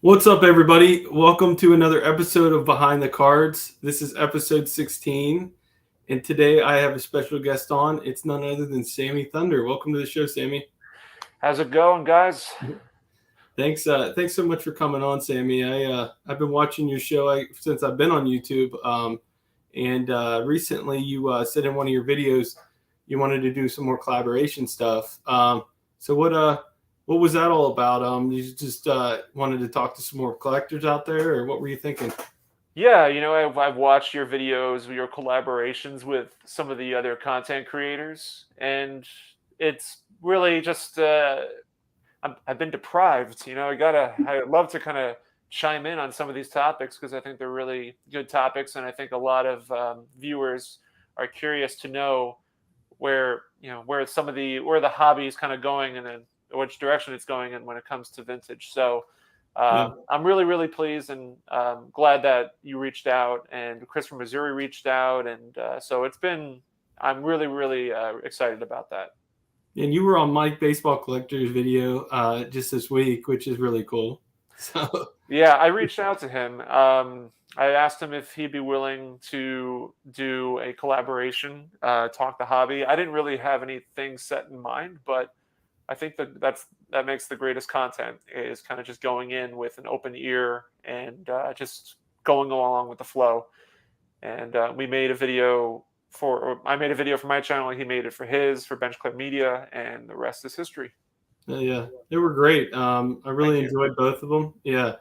What's up, everybody? Welcome to another episode of Behind the Cards. This is episode 16, and today I have a special guest on. It's none other than Sammy Thunder. Welcome to the show, Sammy. How's it going, guys? Thanks so much for coming on, Sammy. I've been watching your show since I've been on YouTube, and recently you said in one of your videos you wanted to do some more collaboration stuff. So what was that all about? You just wanted to talk to some more collectors out there, or what were you thinking? Yeah, I've watched your videos, your collaborations with some of the other content creators, and it's really just I've been deprived. I'd love to kind of chime in on some of these topics because I think they're really good topics, and I think a lot of viewers are curious to know where the hobby is kind of going and then which direction it's going in when it comes to vintage. So Yeah. I'm really, really pleased and glad that you reached out and Chris from Missouri reached out. And so I'm really, really excited about that. And you were on Mike Baseball Collector's video just this week, which is really cool. So Yeah, I reached out to him. I asked him if he'd be willing to do a collaboration, talk the hobby. I didn't really have anything set in mind, but I think that makes the greatest content is kind of just going in with an open ear and just going along with the flow. And I made a video for my channel. He made it for his for Bench Club Media, and the rest is history. yeah, they were great. I really Thank you. enjoyed both of them. Yeah,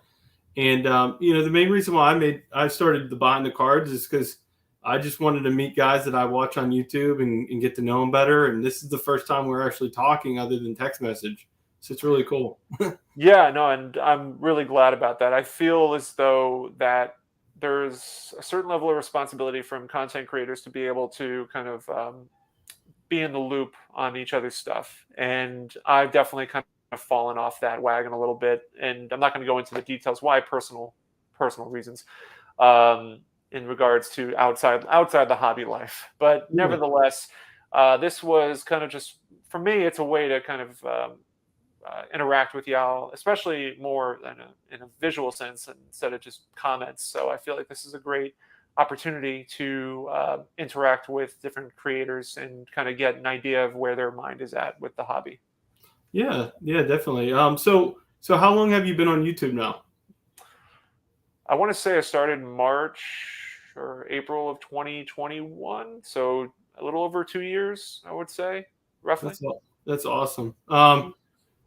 and the main reason why I started the Behind the Cards is because I just wanted to meet guys that I watch on YouTube and get to know them better. And this is the first time we're actually talking other than text message. So it's really cool. Yeah, no, and I'm really glad about that. I feel as though that there's a certain level of responsibility from content creators to be able to kind of be in the loop on each other's stuff. And I've definitely kind of fallen off that wagon a little bit. And I'm not going to go into the details why personal reasons. In regards to outside the hobby life. But Yeah. nevertheless, this was kind of just for me. It's a way to kind of interact with y'all, especially more in a visual sense instead of just comments. So I feel like this is a great opportunity to interact with different creators and kind of get an idea of where their mind is at with the hobby. Yeah, definitely. So how long have you been on YouTube now? I want to say I started March or April of 2021, so a little over 2 years, I would say, roughly. That's awesome.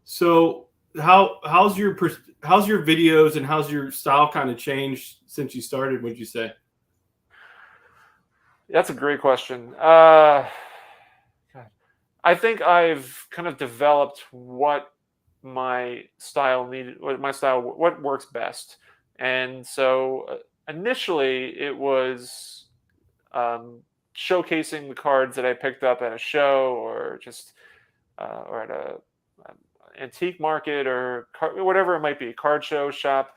So how's your videos and how's your style kind of changed since you started? Would you say? That's a great question. God. I think I've kind of developed what what works best. And so initially it was showcasing the cards that I picked up at a show or just or at a antique market or whatever it might be, card show shop,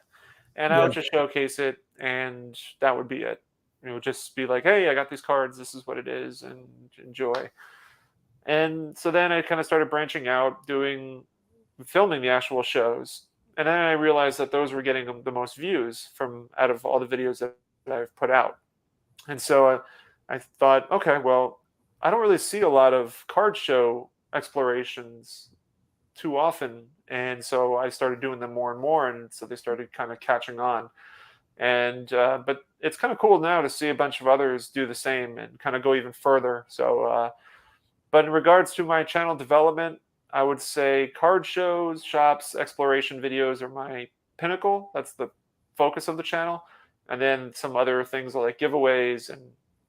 and I Yeah. would just showcase it, and that would be it. It would just be like, hey, I got these cards. This is what it is, and enjoy. And so then I kind of started branching out, filming the actual shows, and then I realized that those were getting the most views from out of all the videos that I've put out. And so I thought, okay, well, I don't really see a lot of card show explorations too often, and so I started doing them more and more, and so they started kind of catching on. And but it's kind of cool now to see a bunch of others do the same and kind of go even further. So but in regards to my channel development, I would say card shows, shops, exploration videos are my pinnacle. That's the focus of the channel. And then some other things like giveaways and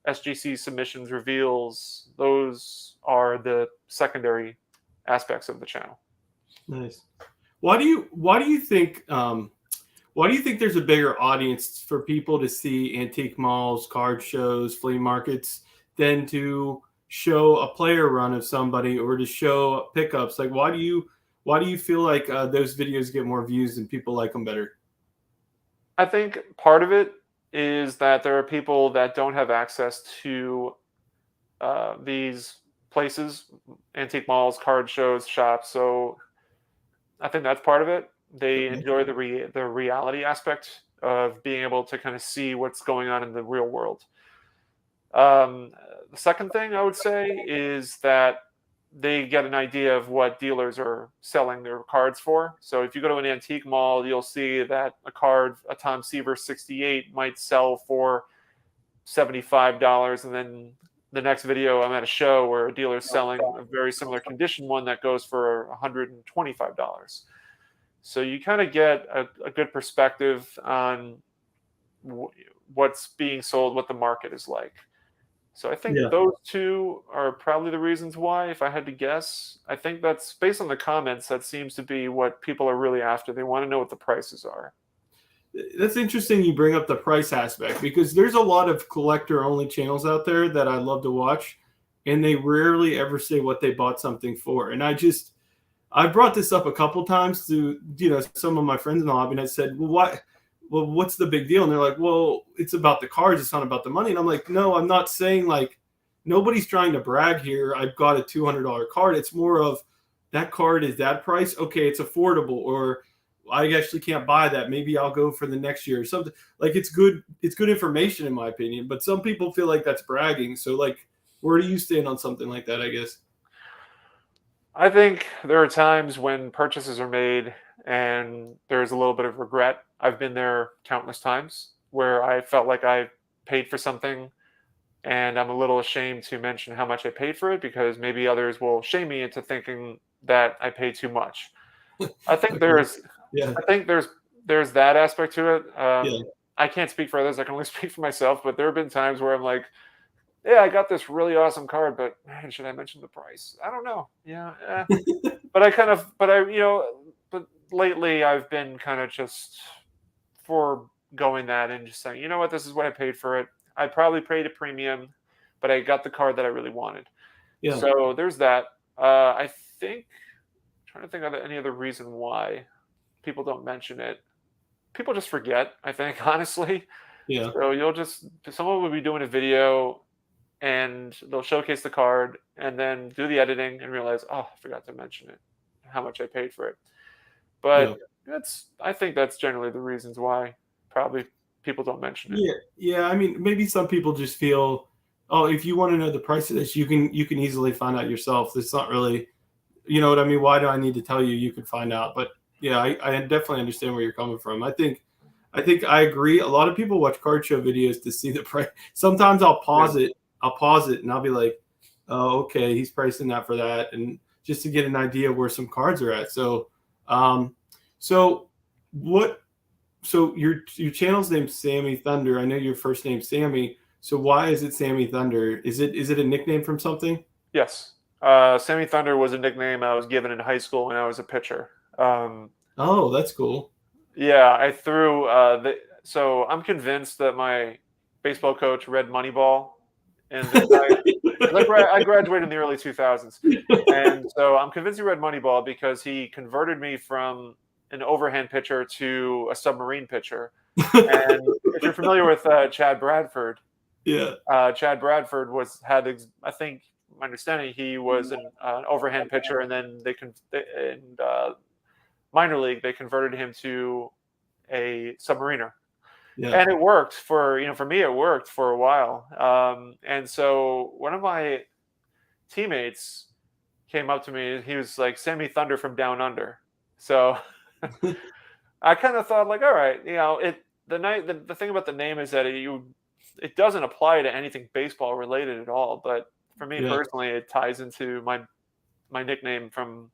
SGC submissions, reveals, those are the secondary aspects of the channel. Nice. Why do you think there's a bigger audience for people to see antique malls, card shows, flea markets than to show a player run of somebody or to show pickups? Like, why do you feel like those videos get more views and people like them better? I think part of it is that there are people that don't have access to these places, antique malls, card shows, shops. So I think that's part of it. They enjoy the reality aspect of being able to kind of see what's going on in the real world. Um, the second thing I would say is that they get an idea of what dealers are selling their cards for. So if you go to an antique mall, you'll see that a card, a Tom Seaver 68, might sell for $75, and then the next video I'm at a show where a dealer's selling a very similar condition one that goes for $125. So you kind of get a good perspective on what's being sold, what the market is like. So I think Yeah. those two are probably the reasons why, if I had to guess. I think that's based on the comments, that seems to be what people are really after. They want to know what the prices are. That's interesting you bring up the price aspect because there's a lot of collector only channels out there that I love to watch, and they rarely ever say what they bought something for. And I brought this up a couple times to some of my friends in the hobby, and I said, "Well, what? Well, what's the big deal?" And they're like, "Well, it's about the cards. It's not about the money." And I'm like, "No, I'm not saying like nobody's trying to brag here. I've got a $200 card. It's more of that card is that price. Okay, it's affordable, or I actually can't buy that. Maybe I'll go for the next year or something. Like it's good. It's good information in my opinion. But some people feel like that's bragging. So like, where do you stand on something like that? I guess. I think there are times when purchases are made and there's a little bit of regret. I've been there countless times where I felt like I paid for something and I'm a little ashamed to mention how much I paid for it because maybe others will shame me into thinking that I paid too much. I think Okay. there's Yeah. I think there's that aspect to it. Yeah. I can't speak for others. I can only speak for myself. But there have been times where I'm like, yeah, I got this really awesome card, but man, should I mention the price? I don't know. Yeah, but I kind of, but I, but lately I've been kind of just foregoing that and just saying, you know what, this is what I paid for it. I probably paid a premium, but I got the card that I really wanted. Yeah. So there's that. I think, trying to think of any other reason why people don't mention it. People just forget, I think, honestly. Yeah. So someone will be doing a video and they'll showcase the card and then do the editing and realize, oh, I forgot to mention it, how much I paid for it. Yeah. But I think that's generally the reasons why probably people don't mention it. Yeah, yeah. I mean, maybe some people just feel, oh, if you want to know the price of this, you can easily find out yourself. It's not really, you know what I mean. Why do I need to tell you? You can find out. But yeah, I definitely understand where you're coming from. I think I agree. A lot of people watch card show videos to see the price. Sometimes I'll Yeah. pause it. I'll pause it and I'll be like, oh, okay, he's pricing that for that, and just to get an idea of where some cards are at. Um, so what so your channel's named Sammy Thunder. I know your first name's Sammy. So why is it Sammy Thunder? Is it a nickname from something? Yes. Sammy Thunder was a nickname I was given in high school when I was a pitcher. Oh, that's cool. Yeah, I threw so I'm convinced that my baseball coach read Moneyball, and the guy, 'cause I graduated in the early 2000s, and so I'm convinced he read Moneyball because he converted me from an overhand pitcher to a submarine pitcher. And if you're familiar with Chad Bradford, Yeah, Chad Bradford I think my understanding he was an overhand pitcher, and then in minor league they converted him to a submariner, yeah, and it worked for me it worked for a while. And so one of my teammates came up to me. He was like, Sammy Thunder from Down Under. So I kind of thought like, all right, the thing about the name is that it doesn't apply to anything baseball related at all. But for me yeah. personally, it ties into my nickname from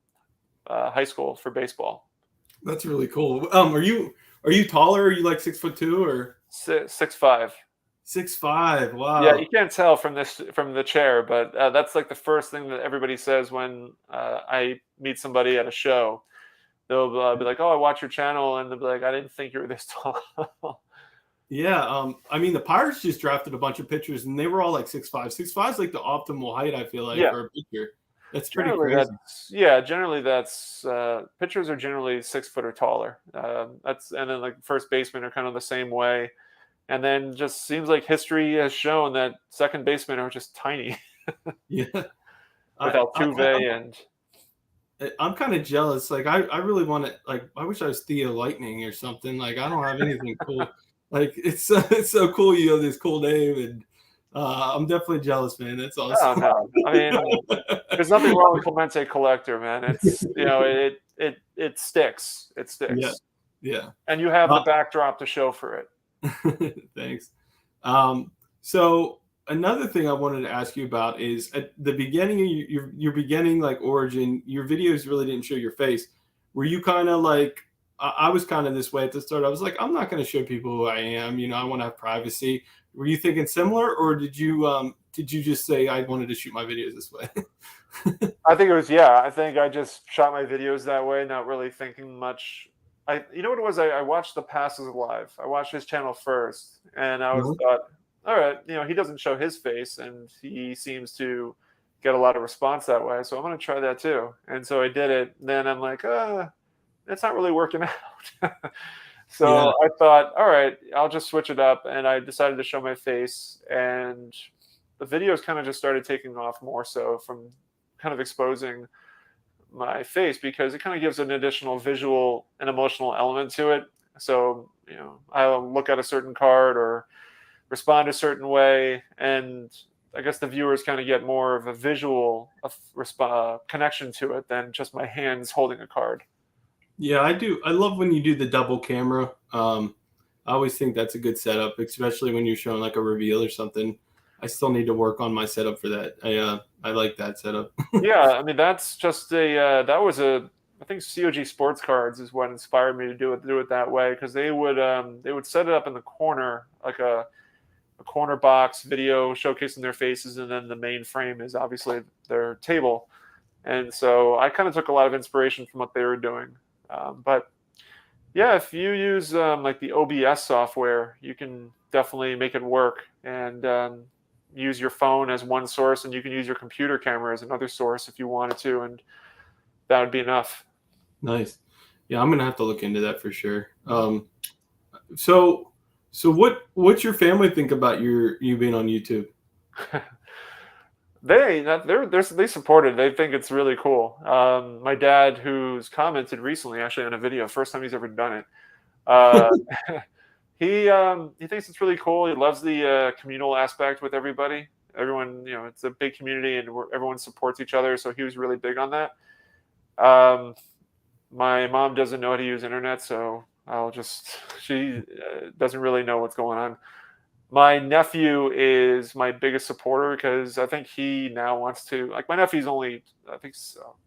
high school for baseball. That's really cool. Are you taller? Are you like 6'2" or 6'5". 6'5"? Yeah, you Wow. can't tell from the chair, but that's like the first thing that everybody says when I meet somebody at a show. They'll be like, "Oh, I watch your channel," and they'll be like, "I didn't think you were this tall." Yeah. I mean, the Pirates just drafted a bunch of pitchers, and they were all like 6'5". 6'5" is like the optimal height. I feel like Yeah, for a pitcher. That's pretty generally crazy. that's pitchers are generally 6 foot or taller. And then like first basemen are kind of the same way. And then just seems like history has shown that second basemen are just tiny Yeah. with I, I, Altuve and I'm kind of jealous. Like I really want to. Like I wish I was Theo Lightning or something. Like I don't have anything cool. Like it's it's so cool. You know this cool name, and I'm definitely jealous, man. That's Oh awesome. no, I mean, there's nothing wrong with Clemente Collector, man. It's it sticks, it Yeah, sticks, yeah. and you have the Uh, backdrop to show for it. Thanks. So another thing I wanted to ask you about is at the beginning of your beginning like origin, your videos really didn't show your face. Were you kind of like I was kind of this way at the start. I was like, I'm not going to show people who I am. You know, I want to have privacy. Were you thinking similar, or did you just say I wanted to shoot my videos this way? I think it was yeah. I think I just shot my videos that way, not really thinking much. You know what it was? I watched the passes live. I watched his channel first, and I was No? thought, all right, he doesn't show his face, and he seems to get a lot of response that way. So I'm gonna try that too. And so I did it. Then I'm like, it's not really working out. Yeah, So I thought, all right, I'll just switch it up, and I decided to show my face, and the videos kind of just started taking off more so from kind of exposing my face because it kind of gives an additional visual and emotional element to it. So, I'll look at a certain card or respond a certain way, and I guess the viewers kind of get more of a visual connection to it than just my hands holding a card. yeah, I do. I love when you do the double camera. I always think that's a good setup, especially when you're showing like a reveal or something. I still need to work on my setup for that. I like that setup. Yeah, I mean that's just that was a I think COG Sports Cards is what inspired me to do it that way because they would set it up in the corner like a corner box video showcasing their faces, and then the main frame is obviously their table. And so I kind of took a lot of inspiration from what they were doing. But yeah, if you use like the OBS software, you can definitely make it work and use your phone as one source, and you can use your computer camera as another source if you wanted to, and that would be enough. Nice. Yeah, I'm gonna have to look into that for sure. So so what's your family think about you being on YouTube? They support it. They think it's really cool. My dad, who's commented recently, actually on a video, first time he's ever done it. Uh, he thinks it's really cool. He loves the communal aspect with everybody. Everyone, it's a big community, and everyone supports each other. So he was really big on that. Um, my mom doesn't know how to use internet, so she doesn't really know what's going on. My nephew is my biggest supporter because I think he now wants to like my nephew's only I think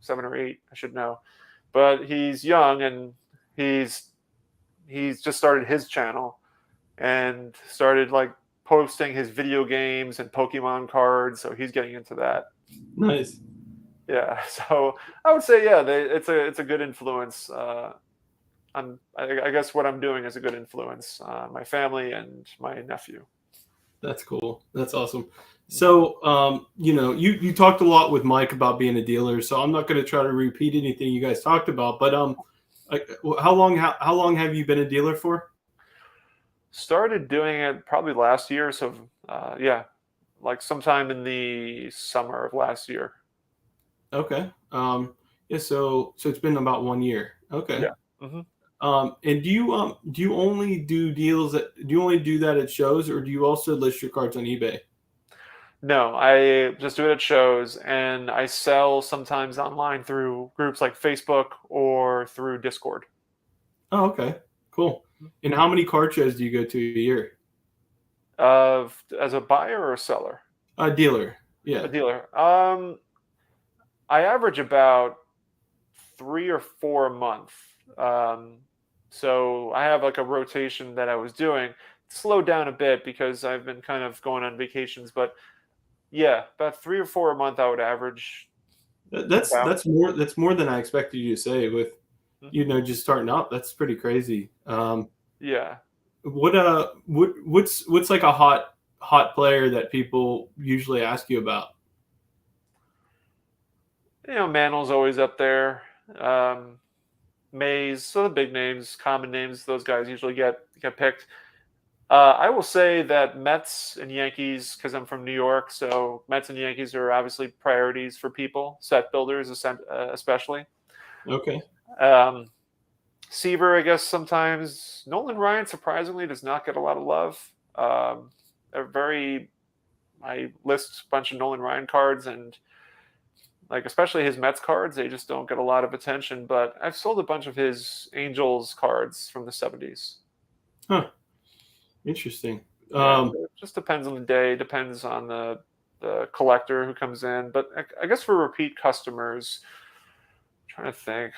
7 or 8. I should know, but he's young and he's he's just started his channel and started like posting his video games and Pokemon cards. So he's getting into that. Nice. Yeah. So I would say yeah, it's a good influence. I guess what I'm doing is a good influence on my family and my nephew. That's cool. That's awesome. So, you talked a lot with Mike about being a dealer, so I'm not going to try to repeat anything you guys talked about. But like, how long have you been a dealer for? Started doing it probably last year, so yeah, like sometime in the summer of last year. Okay. Yeah. So it's been about 1 year. Okay. Yeah. Hmm. And do you only do deals do you only do that at shows, or do you also list your cards on eBay? No, I just do it at shows, and I sell sometimes online through groups like Facebook or through Discord. Oh, okay. Cool. And how many card shows do you go to a year? As a buyer or a seller, A dealer. a Yeah. dealer. I average about 3 or 4 a month. Um, so I have like a rotation that I was doing. Slowed down a bit because I've been kind of going on vacations, but yeah, about 3 or 4 a month I would average about. That's more than I expected you to say with Mhm. just starting up. That's pretty crazy. Yeah. What's like a hot player that people usually ask you about? Mantl's always up there. Um, Mays, so the big names, common names, those guys usually get picked. I will say that Mets and Yankees, because I'm from New York, so Mets and Yankees are obviously priorities for people, set builders especially. Okay. Um, Seaver, I guess sometimes. Nolan Ryan surprisingly does not get a lot of love. A very I list a bunch of Nolan Ryan cards, and like especially his Mets cards, they just don't get a lot of attention. But I've sold a bunch of his Angels cards from the '70s. Huh. Interesting. Yeah, Um, it just depends on the day, depends on the collector who comes in. But I guess for repeat customers, I'm trying to think.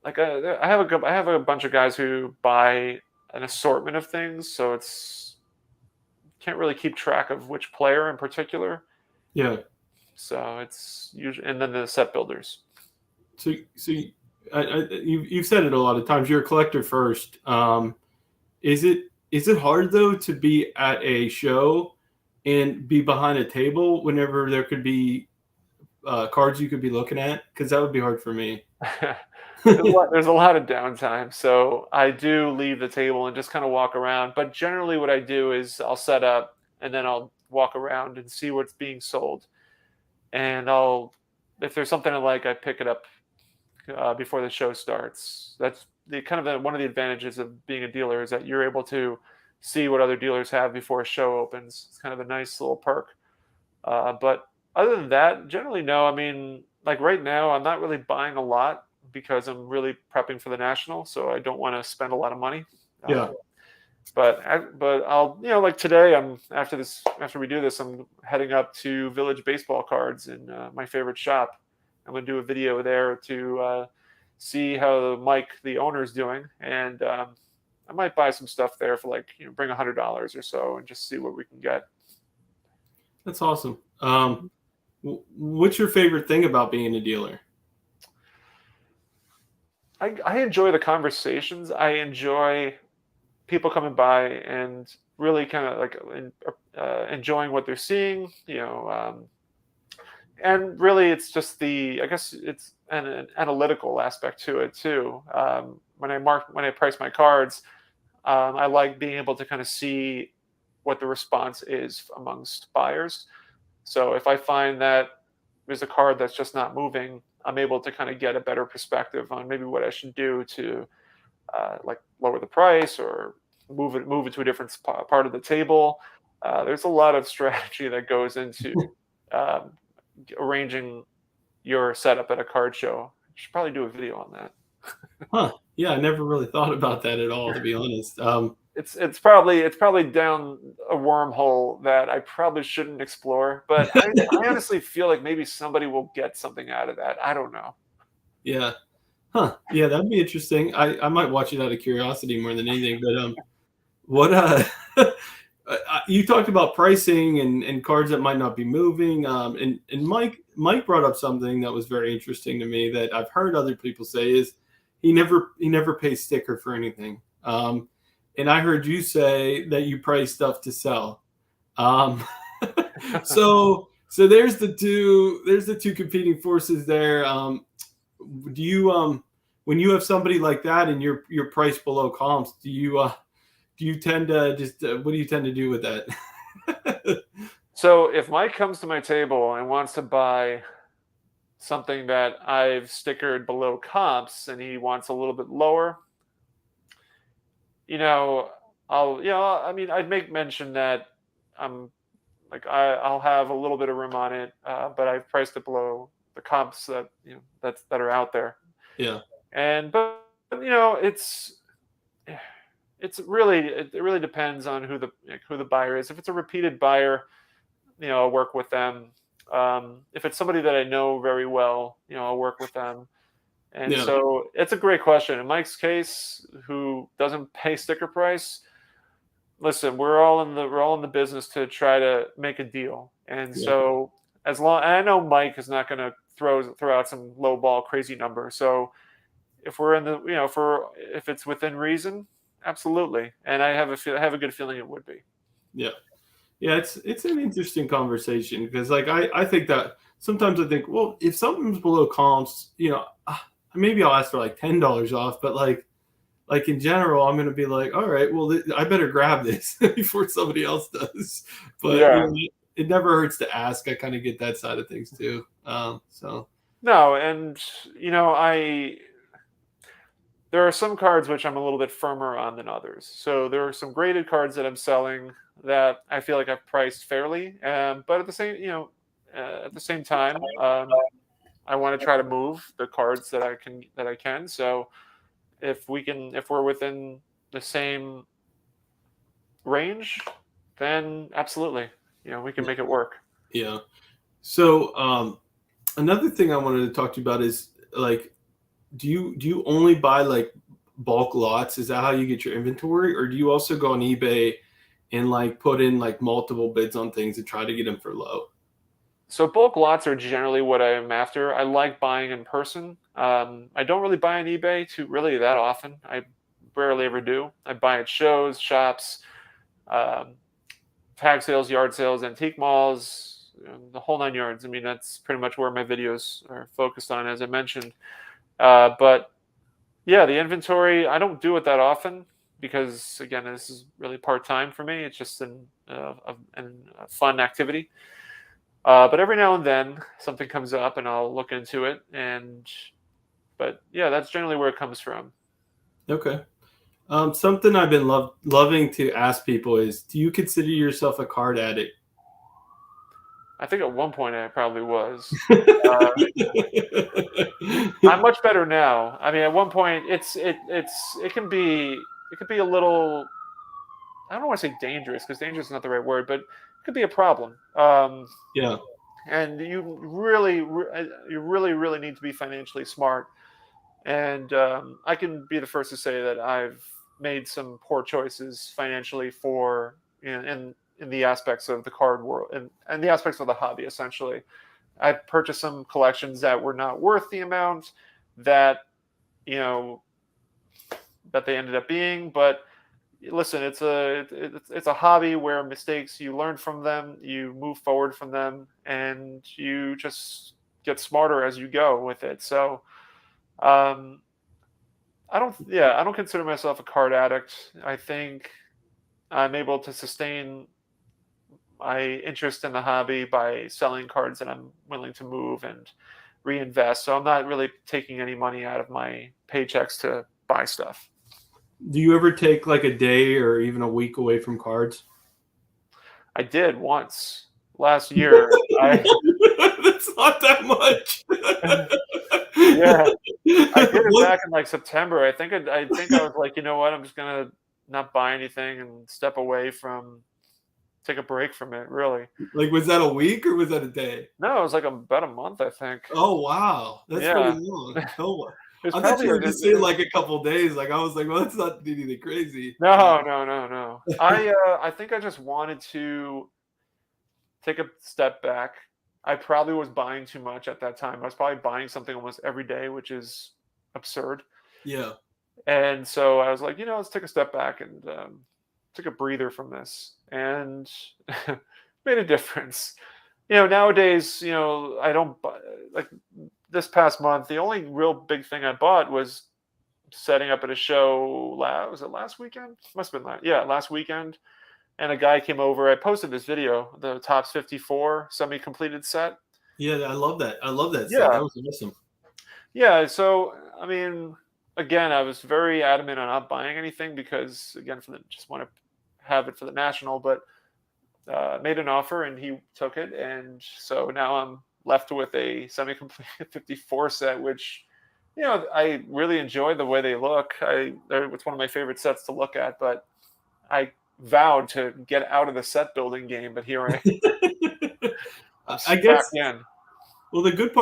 Like I have a bunch of guys who buy an assortment of things, so it's can't really keep track of which player in particular. yeah. So it's usually, and then the set builders. So you've said it a lot of times. You're a collector first. Is it hard though to be at a show and be behind a table whenever there could be cards you could be looking at? Because that would be hard for me. There's a lot of downtime, so I do leave the table and just kind of walk around. But generally, what I do is I'll set up and then I'll walk around and see what's being sold, and if there's something I like, I pick it up before the show starts. That's the one of the advantages of being a dealer is that you're able to see what other dealers have before a show opens. It's kind of a nice little perk. But other than that, generally no. I mean, like right now, I'm not really buying a lot because I'm really prepping for the national, so I don't want to spend a lot of money. Uh, Yeah, but I'll like today after we do this, I'm heading up to Village Baseball Cards in my favorite shop. I'm going to do a video there to see how Mike, the owner, is doing, and I might buy some stuff there for like bring $100 or so and just see what we can get. that's awesome. What's your favorite thing about being a dealer? I enjoy the conversations. I enjoy people coming by and really kind of like enjoying what they're seeing. And really, it's just I guess it's an analytical aspect to it too. When I price my cards, I like being able to kind of see what the response is amongst buyers. So if I find that there's a card that's just not moving, I'm able to kind of get a better perspective on maybe what I should do to like lower the price or move it to a different part of the table. There's a lot of strategy that goes into um, arranging your setup at a card show. I should probably do a video on that. Huh? Yeah, I never really thought about that at all, to be honest. It's probably down a wormhole that I probably shouldn't explore, but I honestly feel like maybe somebody will get something out of that. I don't know. Yeah. Huh. Yeah, that'd be interesting. I might watch it out of curiosity more than anything. But what you talked about pricing and cards that might not be moving. And Mike brought up something that was very interesting to me that I've heard other people say is he never pays sticker for anything. And I heard you say that you price stuff to sell. Um, so there's the two competing forces there. Do you when you have somebody like that and you're priced below comps, do you tend to just what do you tend to do with that? So if Mike comes to my table and wants to buy something that I've stickered below comps and he wants a little bit lower, you know, I mean, I'd make mention that I'm I'll have a little bit of room on it, but I've priced it below the comps that are out there. Yeah, And but it really depends on who the buyer is. If it's a repeated buyer, I'll work with them. If it's somebody that I know very well, I'll work with them. And yeah, so it's a great question. In Mike's case, who doesn't pay sticker price, listen, we're all in the business to try to make a deal. And yeah, so and I know Mike is not going to throw out some low ball crazy number. So if we're in the if it's within reason, absolutely. And I have a good feeling it would be. yeah. Yeah, it's an interesting conversation because like I think that sometimes I think, well, if something's below comps, maybe I'll ask for like $10 off, but like in general, I'm gonna be like, all right, well, I better grab this before somebody else does. But Yeah. it never hurts to ask. I kind of get that side of things too. So No, and I there are some cards which I'm a little bit firmer on than others. So there are some graded cards that I'm selling that I feel like I've priced fairly, but at the same time, I want to try to move the cards that I can. So if we're within the same range, then absolutely, we can make it work. Yeah. So another thing I wanted to talk to you about is like, do you only buy like bulk lots? Is that how you get your inventory, or do you also go on eBay and like put in like multiple bids on things and try to get them for low? So bulk lots are generally what I'm after. I like buying in person. I don't really buy on eBay too really that often. I rarely ever do. I buy at shows, shops, um, tag sales, yard sales, antique malls, the whole nine yards. I mean, that's pretty much where my videos are focused on, as I mentioned. But yeah, the inventory, I don't do it that often because, again, this is really part time for me. It's just a fun activity. But every now and then something comes up and I'll look into it. But yeah, that's generally where it comes from. Okay. Something I've been loving to ask people is, do you consider yourself a card addict? I think at one point I probably was. Uh, I'm much better now. I mean, at one point it can be a little. I don't want to say dangerous because dangerous is not the right word, but it could be a problem. Yeah. And you really need to be financially smart. And I can be the first to say that I've made some poor choices financially in the aspects of the card world and the aspects of the hobby. Essentially, I purchased some collections that were not worth the amount that you know that they ended up being. But listen, it's a hobby where mistakes, you learn from them, you move forward from them, and you just get smarter as you go with it. So um, I don't consider myself a card addict. I think I'm able to sustain my interest in the hobby by selling cards that I'm willing to move and reinvest. So I'm not really taking any money out of my paychecks to buy stuff. Do you ever take like a day or even a week away from cards? I did once last year. I That's not that much. Yeah, I did it What, back in like September. I think I was like, you know what, I'm just gonna not buy anything and step away from take a break from it. Really. like, was that a week or was that a day? No, it was like about a month, I think. Oh wow, that's pretty Yeah. long. Oh, It's I thought probably you were just saying like a couple days. Like I was like, well, that's not anything crazy. no, no, no, no. I think I just wanted to take a step back. I probably was buying too much at that time. I was probably buying something almost every day, which is absurd. Yeah, And so I was like, let's take a step back and take a breather from this, and made a difference. Nowadays, I don't like this past month. The only real big thing I bought was setting up at a show. Was it last weekend? Must have been last weekend. And a guy came over. I posted this video, the Tops 54 semi-completed set. yeah, I love that set. Yeah, That was awesome. yeah. So I mean, again, I was very adamant on not buying anything because, again, just want to have it for the national. But made an offer and he took it, and so now I'm left with a semi-complete 54 set, which I really enjoy the way they look. It's one of my favorite sets to look at, but I vowed to get out of the set building game, but here I'm I back guess. in. Well, the good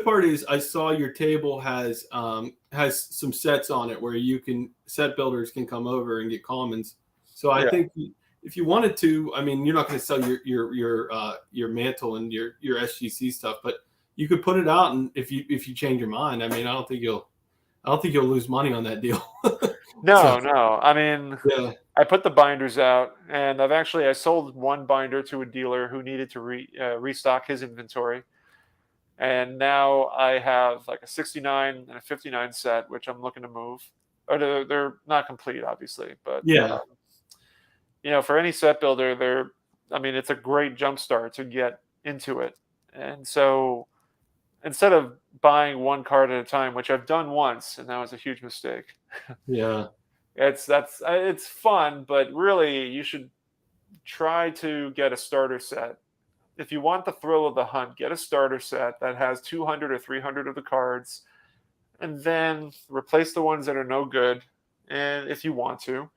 part is I saw your table has some sets on it where you can set builders can come over and get commons. So I Yeah. think if you wanted to, I mean, you're not going to sell your mantle and your SGC stuff, but you could put it out, and if you change your mind, I mean, I don't think you'll lose money on that deal. So No, no. I mean, yeah, I put the binders out, and I sold one binder to a dealer who needed to restock his inventory. And now I have like a 69 and a 59 set, which I'm looking to move. Or they're not complete, obviously, but yeah, for any set builder, I mean, it's a great jump start to get into it. And so, instead of buying one card at a time, which I've done once, and that was a huge mistake. Yeah. It's fun, but really you should try to get a starter set. If you want the thrill of the hunt, get a starter set that has 200 or 300 of the cards, and then replace the ones that are no good, and if you want to,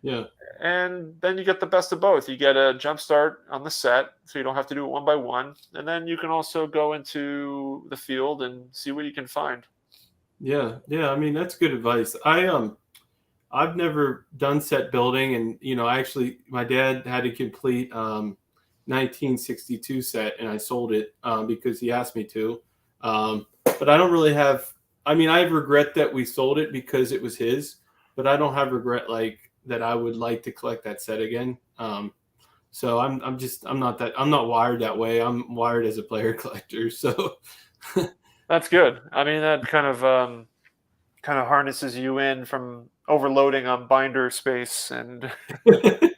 Yeah. and then you get the best of both. You get a jump start on the set, so you don't have to do it one by one, and then you can also go into the field and see what you can find. Yeah. Yeah. I mean, that's good advice. I've never done set building, and I actually my dad had a complete 1962 set, and I sold it because he asked me to. But I don't really have. I mean, I regret that we sold it because it was his, but I don't have regret like that. I would like to collect that set again. So I'm not wired that way. I'm wired as a player collector. So That's good. I mean, that kind of harnesses you in from overloading on binder space. And I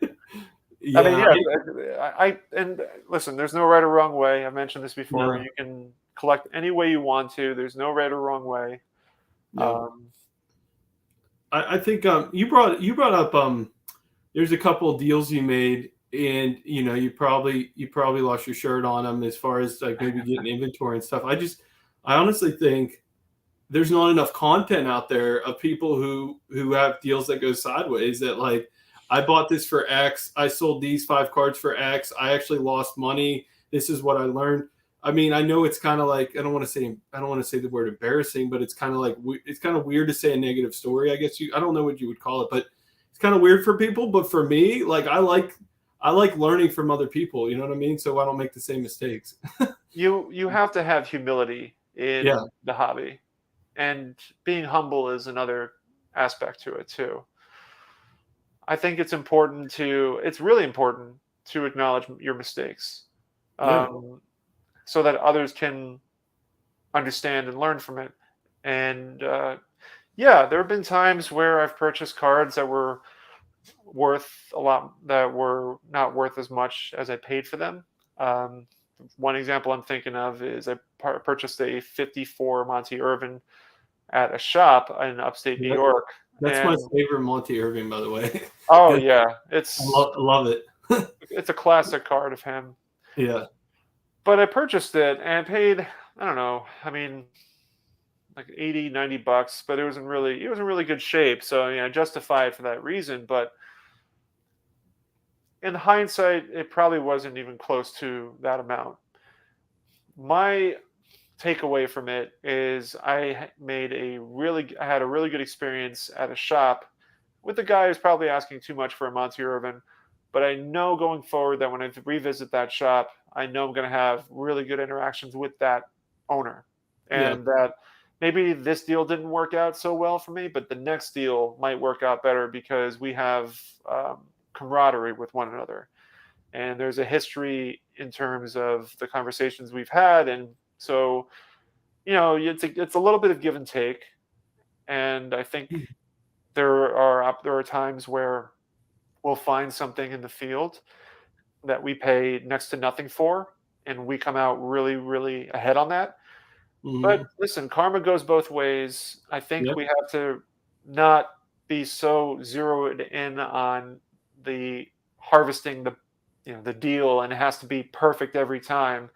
mean, yeah, yeah, and listen, there's no right or wrong way. I mentioned this before. no, You can collect any way you want to. There's no right or wrong way. no. Um, I think you brought up there's a couple of deals you made, and you probably lost your shirt on them as far as like maybe getting inventory and stuff. I honestly think there's not enough content out there of people who have deals that go sideways, that like, I bought this for X, I sold these 5 cards for X, I actually lost money, this is what I learned. I mean, I know it's kind of like, I don't want to say the word embarrassing, but it's kind of like it's kind of weird to say a negative story, I guess. I don't know what you would call it, but it's kind of weird for people. But for me, like, I like learning from other people, you know what I mean? So I don't make the same mistakes. you have to have humility Yeah. in the hobby, and being humble is another aspect to it too. I think it's really important to acknowledge your mistakes, Yeah. um, so that others can understand and learn from it. And yeah, there have been times where I've purchased cards that were worth a lot, that were not worth as much as I paid for them. Um, One example I'm thinking of is I purchased a 54 Monty Irvin at a shop in upstate New Yeah. York. That's my And favorite Monty Irving, by the way. oh Good. yeah, Love it. it's a classic card of him. Yeah. But I purchased it and paid, I don't know, I mean, like 80, $90, but it was in really good shape. So, I justify it for that reason. But in hindsight, it probably wasn't even close to that amount. My takeaway from it is I had a really good experience at a shop with a guy who's probably asking too much for a Monty Irvin. But I know going forward that when I revisit that shop, I know I'm going to have really good interactions with that owner, Yeah. and that maybe this deal didn't work out so well for me, but the next deal might work out better because we have camaraderie with one another, and there's a history in terms of the conversations we've had. And so, it's a little bit of give and take. And I think there are times where we'll find something in the field that we pay next to nothing for, and we come out really, really ahead on that. But Hmm. listen, karma goes both ways. I think Yep. we have to not be so zeroed in on the harvesting the deal, and it has to be perfect every time.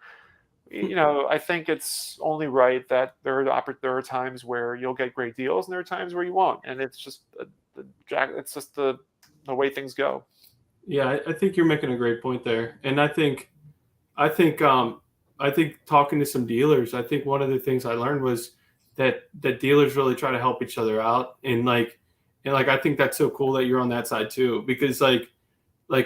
I think it's only right that there are times where you'll get great deals, and there are times where you won't, and it's just it's just the way things go. Yeah, I think you're making a great point there, and I think I think talking to some dealers, I think one of the things I learned was that dealers really try to help each other out, and like I think that's so cool that you're on that side too, because like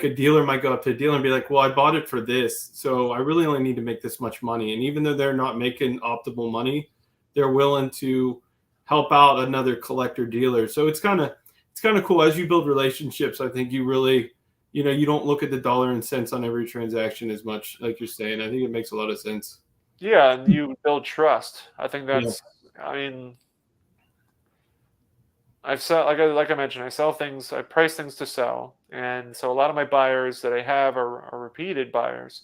a dealer might go up to a dealer and be like, well, I bought it for this, so I really only need to make this much money. And even though they're not making optimal money, they're willing to help out another collector dealer. So it's kind of cool as you build relationships. I think you really, you don't look at the dollar and cents on every transaction as much, like you're saying. I think it makes a lot of sense. Yeah, and you build trust. I think Yeah. I mean, I've sell like I mentioned, I sell things, I price things to sell, and so a lot of my buyers that I have are repeated buyers.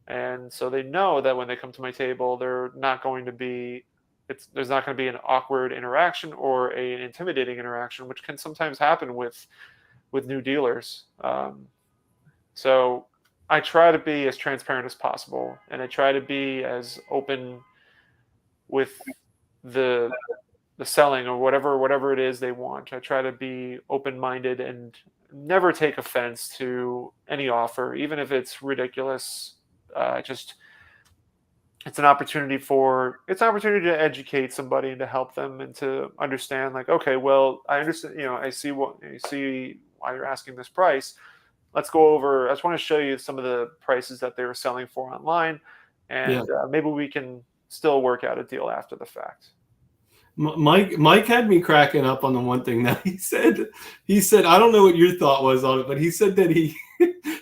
And so they know that when they come to my table, they're not going to be there's not going to be an awkward interaction or an intimidating interaction, which can sometimes happen with new dealers. So I try to be as transparent as possible, and I try to be as open with the the selling or whatever it is they want. I try to be open minded and never take offense to any offer, even if it's ridiculous. Just it's an opportunity to educate somebody and to help them and to understand, like, okay, well, I understand, I see why you're asking this price. Let's go over. I just want to show you some of the prices that they were selling for online, Yeah. and maybe we can still work out a deal after the fact. Mike had me cracking up on the one thing that he said I don't know what your thought was on it, but he said that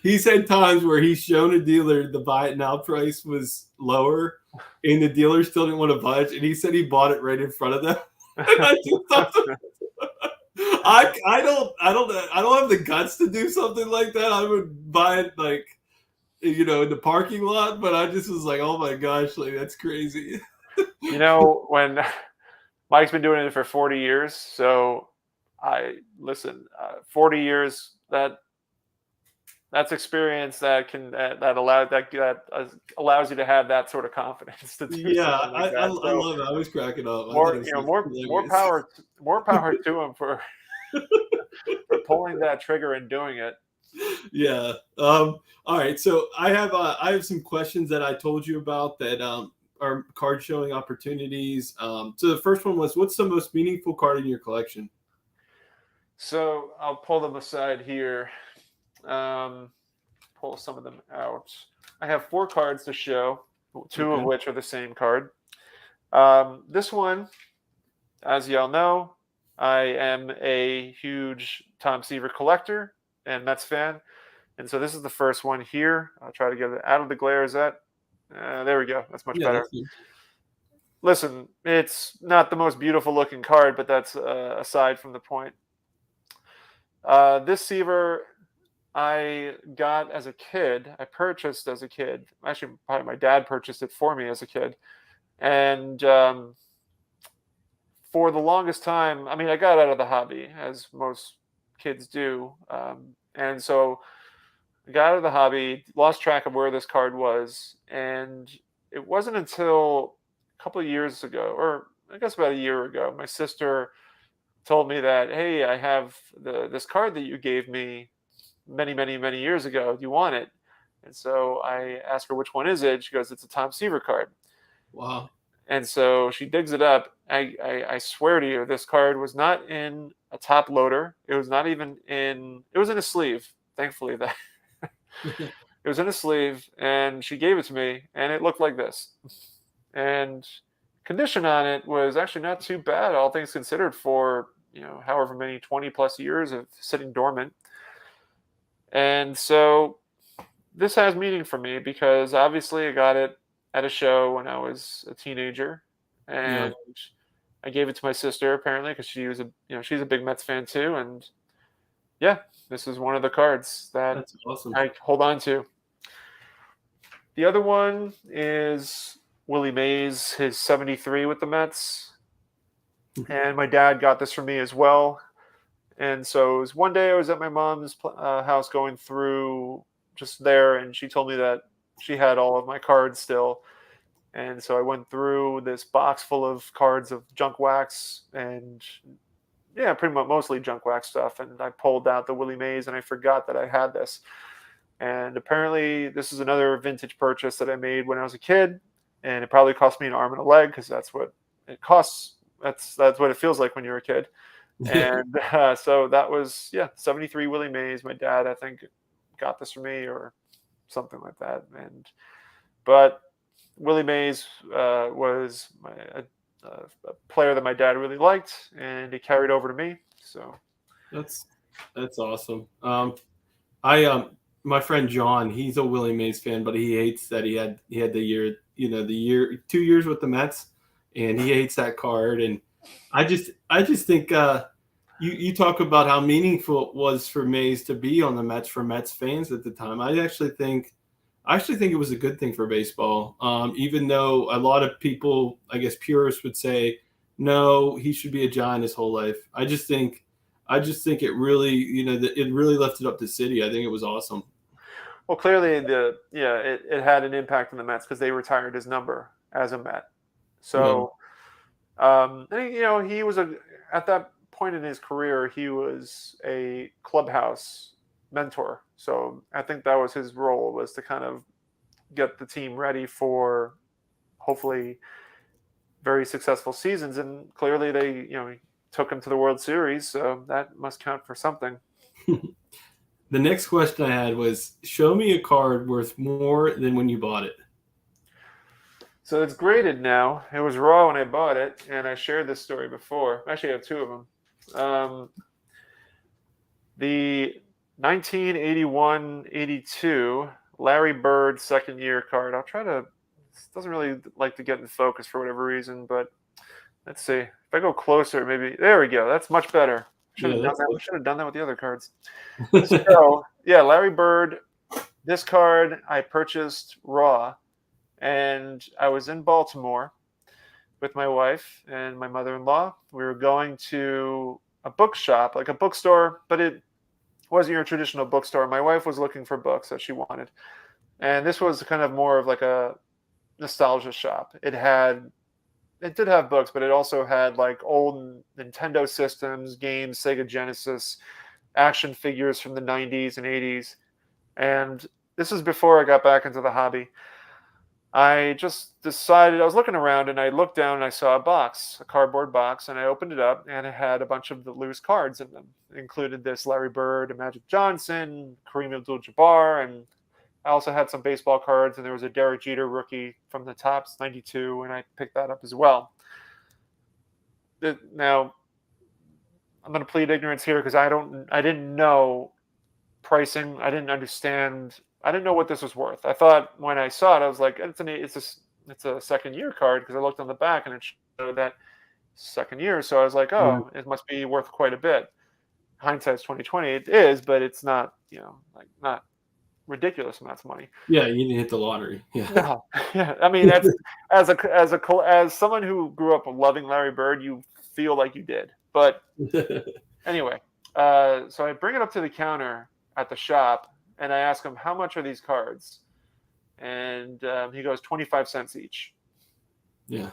he's had times where he's shown a dealer the buy it now price was lower and the dealer still didn't want to budge, and he said he bought it right in front of them. And I just thought, I don't have the guts to do something like that. I would buy it like, in the parking lot, but I just was like, oh my gosh, like that's crazy. When Mike's been doing it for 40 years, so I listen. 40 years, that's experience that allows you to have that sort of confidence to do Yeah, something like I that. So love it. I was cracking up. I thought more it was you know more hilarious. more power to him for pulling that trigger and doing it. Yeah. All right. So I have some questions that I told you about that are card showing opportunities. So the first one was, what's the most meaningful card in your collection? So I'll pull them aside here. Um, Pull some of them out. I have 4 cards to show, 2 of Okay. which are the same card. This one, as y'all know, I am a huge Tom Seaver collector and Mets fan. And so this is the first one here. I'll try to get it out of the glare. Is that? There we go. That's much Yeah, better. that's good. Listen, it's not the most beautiful looking card, but that's aside from the point. This Seaver I got as a kid. I purchased as a kid. Actually, probably my dad purchased it for me as a kid. And for the longest time, I mean, I got out of the hobby, as most kids do. And so I got out of the hobby, lost track of where this card was. And it wasn't until a couple of years ago, or I guess about a year ago, my sister told me that, hey, I have this card that you gave me many, many, many years ago. Do you want it? And so I asked her, which one is it? She goes, it's a Tom Seaver card. Wow. And so she digs it up. I swear to you, this card was not in a top loader. It was not even it was in a sleeve. Thankfully, that it was in a sleeve, and she gave it to me, and it looked like this. And condition on it was actually not too bad, all things considered, for however many 20 plus years of sitting dormant. And so this has meaning for me because obviously I got it at a show when I was a teenager, Yeah, and I gave it to my sister apparently because she's a big Mets fan too, and yeah, this is one of the cards that that's awesome. I hold on to. The other one is Willie Mays, his 73 with the Mets, and my dad got this for me as well. And so it was one day I was at my mom's house going through just there, and she told me that she had all of my cards still. And so I went through this box full of cards of junk wax and yeah, pretty much mostly junk wax stuff. And I pulled out the Willie Mays and I forgot that I had this. And apparently this is another vintage purchase that I made when I was a kid. And it probably cost me an arm and a leg because that's what it costs. That's what it feels like when you're a kid. And so that was, 73 Willie Mays. My dad, I think, got this for me or something like that. But Willie Mays was a player that my dad really liked, and he carried over to me. So that's awesome. I my friend John, he's a Willie Mays fan, but he hates that he had the year, 2 years with the Mets, and he hates that card. And I just think you talk about how meaningful it was for Mays to be on the Mets for Mets fans at the time. I actually think I actually think it was a good thing for baseball. Even though a lot of people, I guess purists would say, no, he should be a Giant his whole life. I just think it really, it really lifted up the city. I think it was awesome. Well, clearly it had an impact on the Mets because they retired his number as a Met. Yeah. So and, he was at that point in his career, he was a clubhouse mentor. So I think that was his role, was to kind of get the team ready for hopefully very successful seasons. And clearly they, took him to the World Series. So that must count for something. The next question I had was, show me a card worth more than when you bought it. So it's graded now. It was raw when I bought it, and I shared this story before. Actually, I have two of them. The 1981-82 Larry Bird second year card. I'll try to. This doesn't really like to get in focus for whatever reason, but let's see. If I go closer, maybe there we go. That's much better. Should Yeah, have done that's that. Should have done that with the other cards. So yeah, Larry Bird. This card I purchased raw, and I was in Baltimore with my wife and my mother-in-law. We were going to a bookshop, like a bookstore, but it wasn't your traditional bookstore. My wife was looking for books that she wanted, and this was kind of more of like a nostalgia shop. It did have books, but it also had like old Nintendo systems, games, Sega Genesis, action figures from the 90s and 80s. And this is before I got back into the hobby. I just decided, I was looking around and I looked down and I saw a box, a cardboard box, and I opened it up and it had a bunch of the loose cards in them. It included this Larry Bird, a Magic Johnson, Kareem Abdul-Jabbar, and I also had some baseball cards, and there was a Derek Jeter rookie from the Topps 92, and I picked that up as well. Now, I'm going to plead ignorance here because I didn't know pricing. I didn't understand. I didn't know what this was worth. I thought when I saw it, I was like, it's a second year card, because I looked on the back and it showed that second year. So I was like, Yeah. oh, it must be worth quite a bit. Hindsight's 2020. It is, but it's not, like not ridiculous amounts of money. Yeah, you didn't hit the lottery. Yeah. No, yeah. I mean, that's as someone who grew up loving Larry Bird, you feel like you did. But anyway, so I bring it up to the counter at the shop, and I ask him, how much are these cards? And he goes, 25 cents each. Yeah.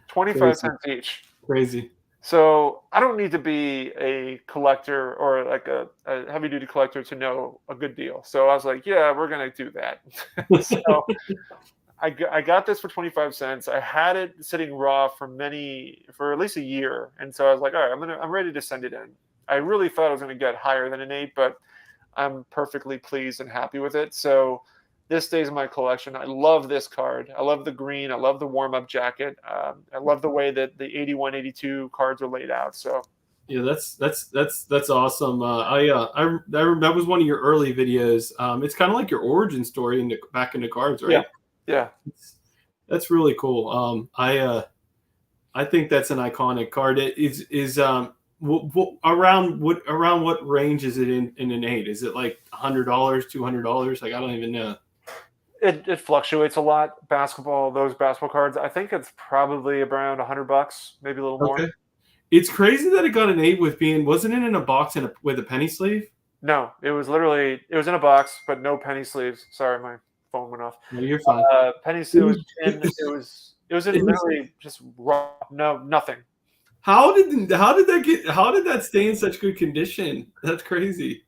25 cents each. Crazy. So I don't need to be a collector or like a heavy duty collector to know a good deal. So I was like, yeah, we're going to do that. So I got this for 25 cents. I had it sitting raw for at least a year. And so I was like, all right, I'm ready to send it in. I really thought I was going to get higher than an 8, but I'm perfectly pleased and happy with it. So this stays in my collection. I love this card. I love the green. I love the warm-up jacket. I love the way that the 81, 82 cards are laid out. So yeah, that's awesome. That was one of your early videos. It's kind of like your origin story back into cards, right? Yeah. That's really cool. I think that's an iconic card. It is around what range is it in an 8? Is it like $100, $200? Like, I don't even know. It fluctuates a lot. Those basketball cards, I think it's probably around $100, maybe a little more. Okay. It's crazy that it got an 8 wasn't it in a box with a penny sleeve? No, it was in a box, but no penny sleeves. Sorry, my phone went off. No, you're fine. Penny sleeve was in literally just raw, no, nothing. How did that stay in such good condition? That's crazy.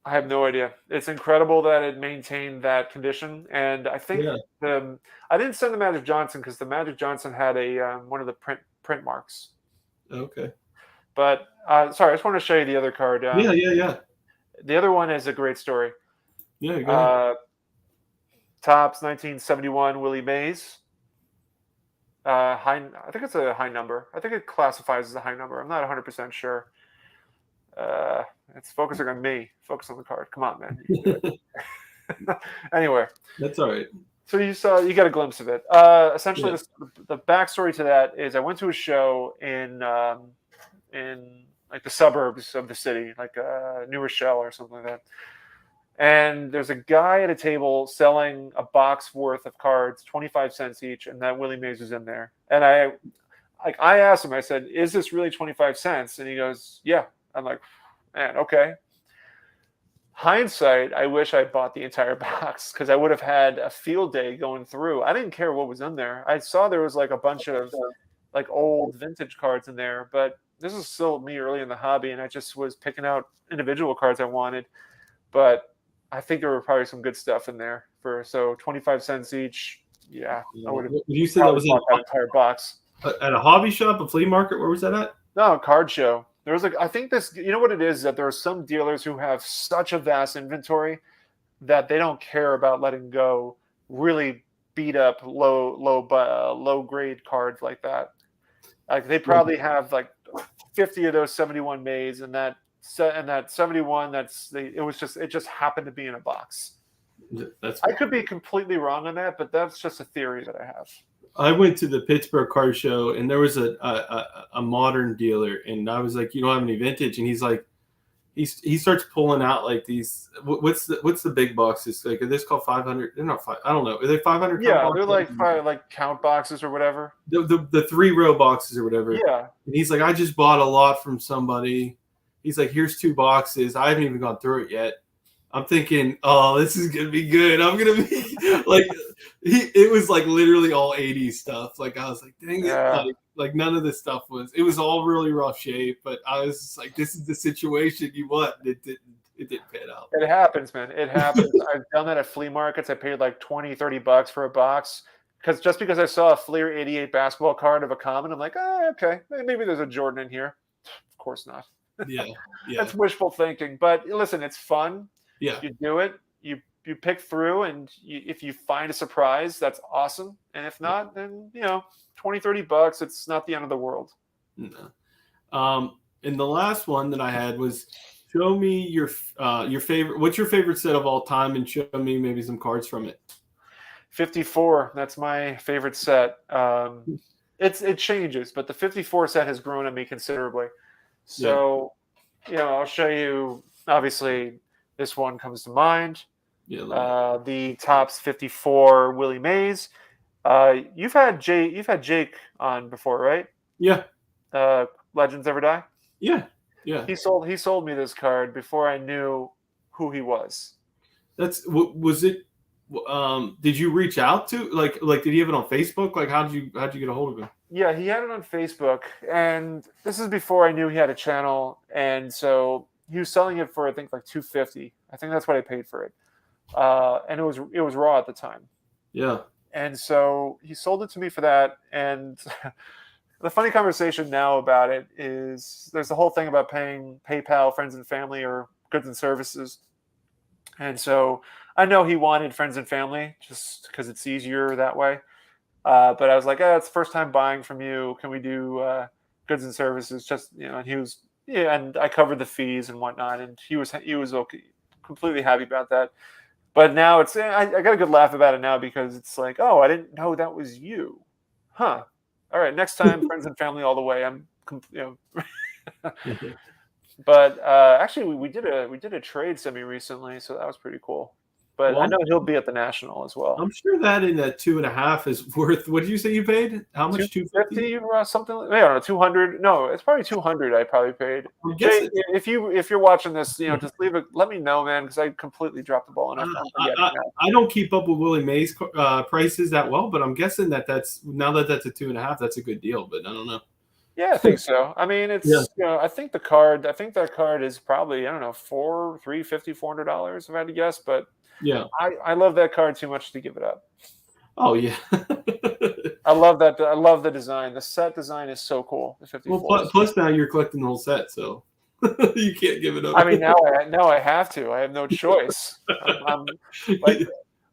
I have no idea. It's incredible that it maintained that condition, and I think I didn't send the Magic Johnson because the Magic Johnson had a one of the print marks. Okay. But sorry, I just want to show you the other card. Yeah. The other one is a great story. Yeah, go ahead. Topps 1971 Willie Mays. I think it's a high number. I think it classifies as a high number. I'm not 100% sure. It's focusing on me. Focus on the card. Come on, man. Anyway, that's all right. So you got a glimpse of it. Essentially, the backstory to that is I went to a show in like the suburbs of the city, like New Rochelle or something like that. And there's a guy at a table selling a box worth of cards, 25 cents each, and that Willie Mays was in there. And I asked him, I said, "Is this really 25 cents?" And he goes, "Yeah." I'm like, "Man, okay." Hindsight, I wish I bought the entire box because I would have had a field day going through. I didn't care what was in there. I saw there was like a bunch of like old vintage cards in there, but this is still me early in the hobby, and I just was picking out individual cards I wanted. But I think there were probably some good stuff in there for 25 cents each. Yeah, I would have You said that probably was bought that entire box. at a hobby shop, a flea market. Where was that at? No, card show. There was like I think this. You know what it is that there are some dealers who have such a vast inventory that they don't care about letting go really beat up low grade cards like that. Like they probably have like 50 of those 71 Mays, and that 71 it just happened to be in a box. I could be completely wrong on that, but that's just a theory that I have. I went to the Pittsburgh car show, and there was a modern dealer, and I was like, "You don't have any vintage?" And he's like, he starts pulling out like these. What's the big boxes? Like, are this called 500? They're not five. I don't know. Are they 500? Yeah, they're like count boxes or whatever. The 3-row boxes or whatever. Yeah. And he's like, "I just bought a lot from somebody." He's like, "Here's 2 boxes. I haven't even gone through it yet." I'm thinking, "Oh, this is gonna be good. I'm gonna be like." It was like literally all 80s stuff. Like I was like, "Dang it!" Like none of this stuff was. It was all really rough shape. But I was just like, "This is the situation you want." It didn't pan out. It happens, man. It happens. I've done that at flea markets. I paid like $20-$30 for a box because I saw a Fleer '88 basketball card of a common. I'm like, "Oh, okay, maybe there's a Jordan in here." Of course not. Yeah. That's wishful thinking. But listen, it's fun. Yeah. You do it. You pick through, and if you find a surprise, that's awesome. And if not, then $20-$30. It's not the end of the world. No. And the last one that I had was, show me your favorite. What's your favorite set of all time, and show me maybe some cards from it. 54. That's my favorite set. It changes, but the 54 set has grown on me considerably. So, I'll show you. Obviously, this one comes to mind. Yeah. The Topps 54 Willie Mays. You've had Jake on before, right? Yeah. Legends Ever Die? Yeah. Yeah. He sold me this card before I knew who he was. Was it did you reach out to like did he have it on Facebook? Like how'd you get a hold of him? Yeah, he had it on Facebook, and this is before I knew he had a channel, and so he was selling it for I think like $250. I think that's what I paid for it. And it was raw at the time. Yeah. And so he sold it to me for that. And the funny conversation now about it is there's the whole thing about paying PayPal, friends and family, or goods and services. And so I know he wanted friends and family just because it's easier that way. But I was like, it's the first time buying from you. Can we do goods and services? Just, and he was, and I covered the fees and whatnot. And he was okay, completely happy about that. But now I got a good laugh about it now because it's like, oh, I didn't know that was you. Huh. All right. Next time, friends and family all the way. But actually, we did a trade semi recently, so that was pretty cool. But I know he'll be at the National as well. I'm sure that in that 2.5 is worth. What did you say you paid? How much? 250 something. I don't know, 200. No, it's probably 200. I probably paid. Jay, if you're watching this, just leave it. Let me know, man, because I completely dropped the ball. And I don't keep up with Willie Mays prices that well, but I'm guessing that's now that that's a 2.5, that's a good deal. But I don't know. Yeah, I think so. I mean, it's I think that card is probably, I don't know, $400 if I had to guess, but yeah, I love that card too much to give it up. Oh yeah. I love that. I love the design. The set design is so cool. The 54. Well, plus now you're collecting the whole set, so you can't give it up. I mean, now I have to. I have no choice. I'm like,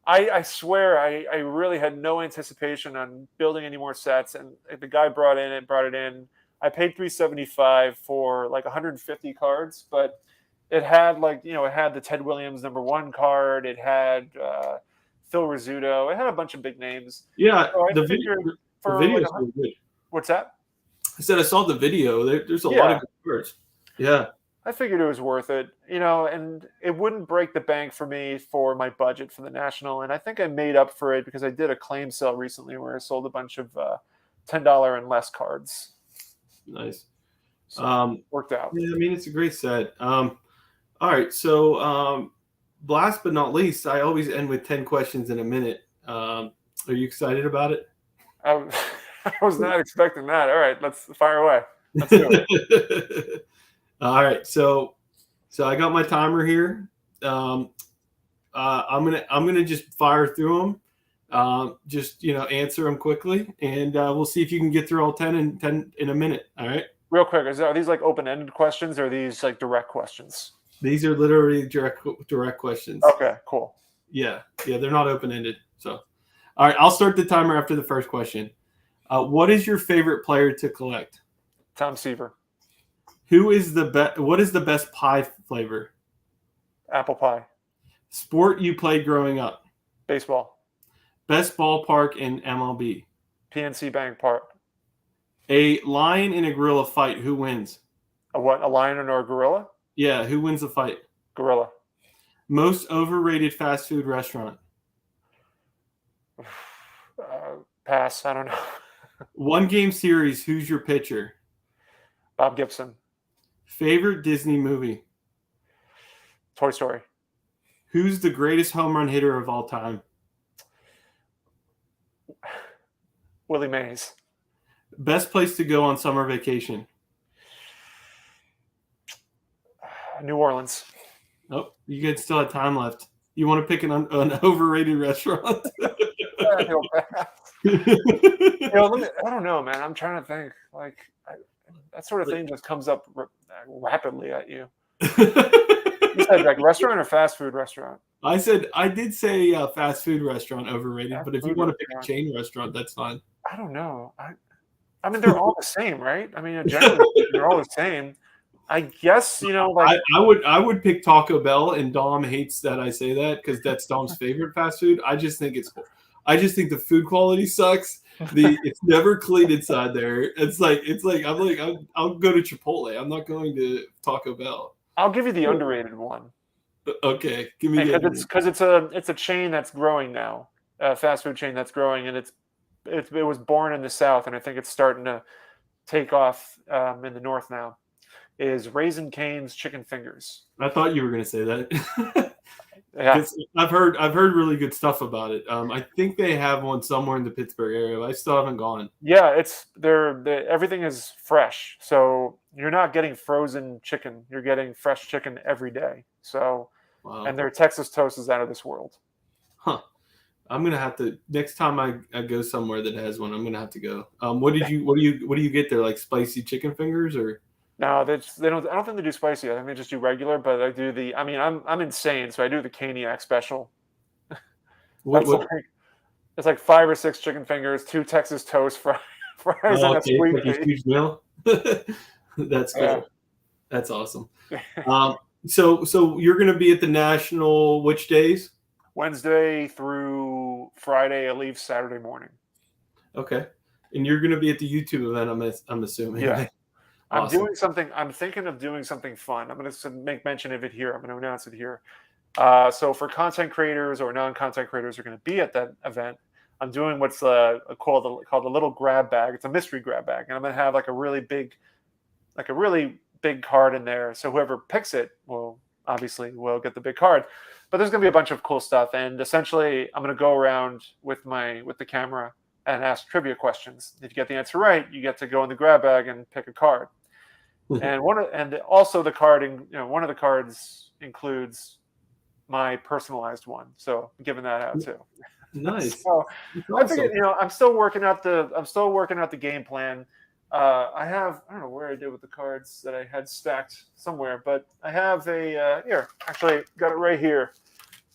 I swear I really had no anticipation on building any more sets, and the guy brought it in. I paid $375 for like 150 cards, but it had it had the Ted Williams #1 card. It had Phil Rizzuto. It had a bunch of big names. Yeah, so the video is really good. What's that? I said I saw the video. There's a lot of good cards. Yeah. I figured it was worth it, and it wouldn't break the bank for me for my budget for the national. And I think I made up for it because I did a claim sale recently where I sold a bunch of $10 and less cards. Nice. So worked out. Yeah, I mean, it's a great set. All right. So, last but not least, I always end with 10 questions in a minute. Are you excited about it? I, was- I was not expecting that. All right, let's fire away. Let's do it. All right. So I got my timer here. I'm gonna just fire through them. Just answer them quickly, and we'll see if you can get through all 10 in a minute. All right. Real quick, are these like open-ended questions or are these like direct questions? These are literally direct questions. Okay, cool. Yeah, they're not open ended. So, all right, I'll start the timer after the first question. What is your favorite player to collect? Tom Seaver. Who is the best? What is the best pie flavor? Apple pie. Sport you played growing up? Baseball. Best ballpark in MLB? PNC Bank Park. A lion and a gorilla fight. Who wins? A what? A lion or a gorilla? Yeah, who wins the fight? Gorilla. Most overrated fast food restaurant? Pass. I don't know. One game series. Who's your pitcher? Bob Gibson. Favorite Disney movie? Toy Story. Who's the greatest home run hitter of all time? Willie Mays. Best place to go on summer vacation? New Orleans. Oh, you guys still have time left. You want to pick an overrated restaurant? I don't know, man. I'm trying to think. Like that sort of thing just comes up rapidly at you. You said like restaurant or fast food restaurant? I did say fast food restaurant overrated, Fast but if you food want to pick a restaurant. chain restaurant, that's fine. I don't know. I mean, they're all the same, right? I mean, generally, they're all the same. I guess like I would pick Taco Bell, and Dom hates that I say that because that's Dom's favorite fast food. I just think the food quality sucks. It's never clean inside there. It's like I'll go to Chipotle. I'm not going to Taco Bell. I'll give you the underrated one. Okay, give me because it's a chain that's growing now, a fast food chain that's growing, and it was born in the South, and I think it's starting to take off in the North now. Is Raising Cane's chicken fingers. I thought you were going to say that. Yeah, I've heard really good stuff about it. I think they have one somewhere in the Pittsburgh area, but I still haven't gone. Yeah, everything is fresh, so you're not getting frozen chicken. You're getting fresh chicken every day. So, Wow. And their Texas toast is out of this world. Huh. I'm gonna have to next time I go somewhere that has one. I'm gonna have to go. What do you get there? Like spicy chicken fingers or? No, they don't. I don't think they do spicy. I think they just do regular. But I do the. I mean, I'm insane, so I do the Caniac special. It's like 5 or 6 chicken fingers, 2 Texas toast fries, and a sweet like a huge meal. That's cool. Yeah. That's awesome. So you're going to be at the National which days? Wednesday through Friday. I leave Saturday morning. Okay, and you're going to be at the YouTube event. I'm assuming. Yeah. Awesome. I'm doing something. I'm thinking of doing something fun. I'm going to make mention of it here. I'm going to announce it here. So for content creators or non-content creators who are going to be at that event, I'm doing what's called a little grab bag. It's a mystery grab bag, and I'm going to have like a really big card in there. So whoever picks it will get the big card. But there's going to be a bunch of cool stuff, and essentially I'm going to go around with the camera and ask trivia questions. If you get the answer right, you get to go in the grab bag and pick a card. And also the card, one of the cards includes my personalized one. So I'm giving that out too. Nice. So I figured, I'm still working out the game plan. I don't know where I did with the cards that I had stacked somewhere, but I have here. Actually, got it right here.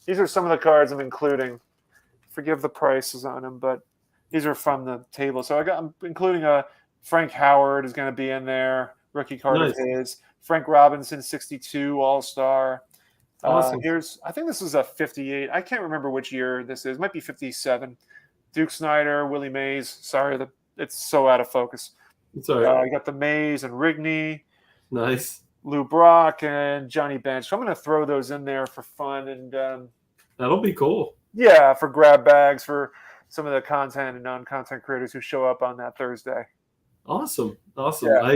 These are some of the cards I'm including. Forgive the prices on them, but these are from the table. So I'm including a Frank Howard is going to be in there. Rookie card of his. Frank Robinson, 62 All-Star. Awesome. I think this is a 58. I can't remember which year this is. It might be 57. Duke Snyder, Willie Mays. Sorry, it's so out of focus. It's all right. I got the Mays and Rigney. Nice. Lou Brock and Johnny Bench. So I'm going to throw those in there for fun and That'll be cool. yeah, for grab bags for some of the content and non-content creators who show up on that Thursday. Awesome. Yeah.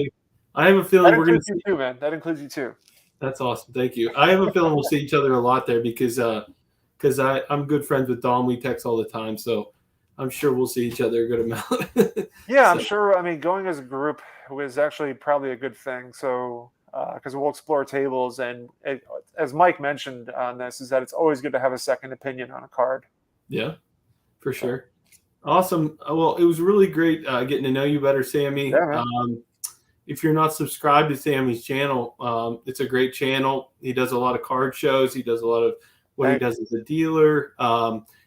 I have a That feeling we're going to includes you too, man. That includes you too. That's awesome. Thank you. I have a feeling we'll see each other a lot there because I'm good friends with Dom. We text all the time, so I'm sure we'll see each other a good amount. Yeah, So, I'm sure. I mean, going as a group was actually probably a good thing. So, because we'll explore tables, and as Mike mentioned on this, is that it's always good to have a second opinion on a card. yeah, for So, sure. Awesome. Well, it was really great getting to know you better, Sammy. yeah, man. If you're not subscribed to Sammy's channel, it's a great channel. He does a lot of card shows. He does a lot of what he does as a dealer.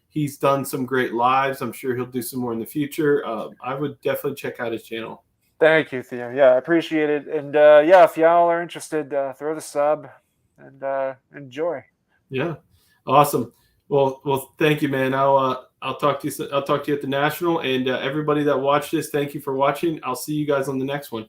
He's done some great lives. I'm sure he'll do some more in the future. I would definitely check out his channel. Thank you, Theo. Yeah, I appreciate it. And yeah, if y'all are interested, throw the sub and enjoy. Yeah, awesome. Well, thank you, man. I'll talk to you. I'll talk to you at the national, and everybody that watched this, thank you for watching. I'll see you guys on the next one.